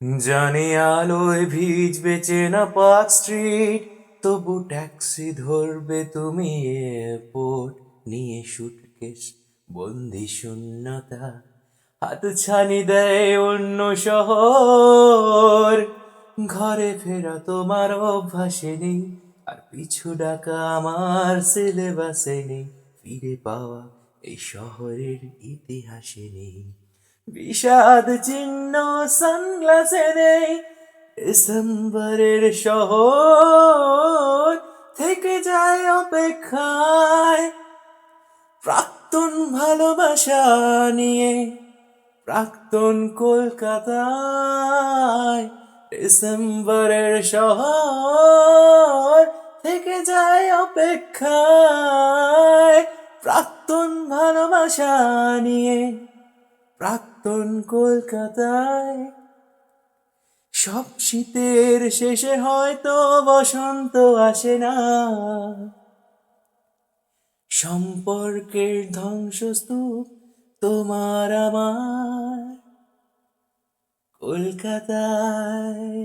জানি আলোয় ভিজবে চেনা পার্ক স্ট্রিট, তবু ট্যাক্সি ধরবে তুমি এয়ারপোর্ট নিয়ে সুটকেস, বন্দি শূন্যতা হাত ছানি দেয় অন্য শহর। ঘরে ফেরা তোমার অভ্যাসে নেই, আর পিছু ডাকা আমার সিলেবাসে নেই, ফিরে পাওয়া এই শহরের ইতিহাসে নেই। বিষাদ চিহ্ন সানগ্লাসে নেই, ডিসেম্বরের শহর থেকে যায় অপেক্ষায়। প্রাক্তন ভালোবাসা নিয়ে প্রাক্তন কলকাতায়, ডিসেম্বরের শহর থেকে যায় অপেক্ষায়। প্রাক্তন ভালোবাসা নিয়ে প্রাক্তন কলকাতায়। সব শীতের শেষে হয়তো বসন্ত আসে না, সম্পর্কের ধ্বংসস্তূপ তোমার আমার কলকাতায়।